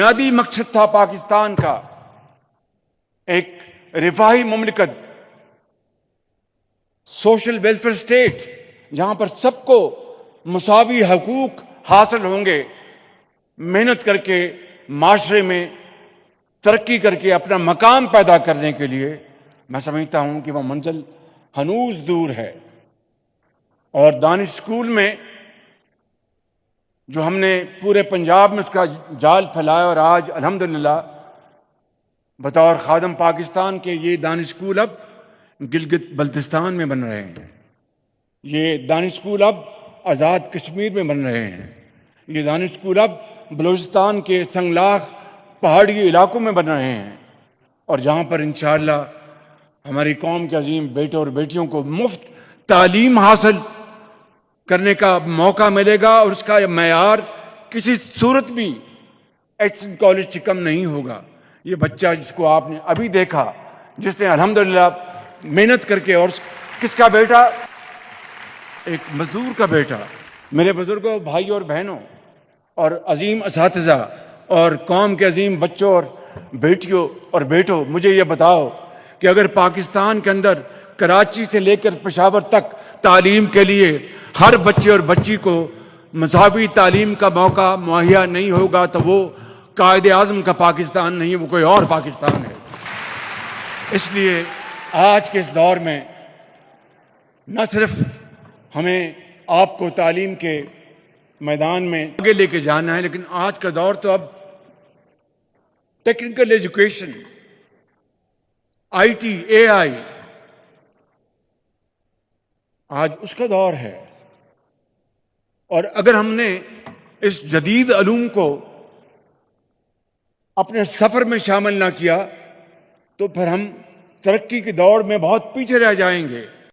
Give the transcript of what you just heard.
بنیادی مقصد تھا پاکستان کا ایک رفاہی مملکت، سوشل ویلفیئر اسٹیٹ، جہاں پر سب کو مساوی حقوق حاصل ہوں گے، محنت کر کے معاشرے میں ترقی کر کے اپنا مقام پیدا کرنے کے لیے میں سمجھتا ہوں کہ وہ منزل ہنوز دور ہے۔ اور دانش اسکول میں جو ہم نے پورے پنجاب میں اس کا جال پھیلایا، اور آج الحمدللہ بطور خادم پاکستان کے یہ دانش اسکول اب گلگت بلتستان میں بن رہے ہیں، یہ دانش اسکول اب آزاد کشمیر میں بن رہے ہیں، یہ دانش اسکول اب بلوچستان کے سنگلاخ پہاڑی علاقوں میں بن رہے ہیں، اور جہاں پر انشاءاللہ ہماری قوم کے عظیم بیٹے اور بیٹیوں کو مفت تعلیم حاصل کرنے کا موقع ملے گا، اور اس کا معیار کسی صورت بھی ایکسن کالج سے کم نہیں ہوگا۔ یہ بچہ جس کو آپ نے ابھی دیکھا، جس نے الحمدللہ محنت کر کے، اور کس کا بیٹا؟ ایک مزدور کا بیٹا۔ میرے بزرگوں، بھائیوں اور بہنوں اور عظیم اساتذہ اور قوم کے عظیم بچوں اور بیٹیوں اور بیٹوں، مجھے یہ بتاؤ کہ اگر پاکستان کے اندر کراچی سے لے کر پشاور تک تعلیم کے لیے ہر بچے اور بچی کو مساوی تعلیم کا موقع مہیا نہیں ہوگا تو وہ قائد اعظم کا پاکستان نہیں، وہ کوئی اور پاکستان ہے۔ اس لیے آج کے اس دور میں نہ صرف ہمیں آپ کو تعلیم کے میدان میں آگے لے کے جانا ہے، لیکن آج کا دور تو اب ٹیکنیکل ایجوکیشن، آئی ٹی، اے آئی، آج اس کا دور ہے۔ اور اگر ہم نے اس جدید علوم کو اپنے سفر میں شامل نہ کیا تو پھر ہم ترقی کی دوڑ میں بہت پیچھے رہ جائیں گے۔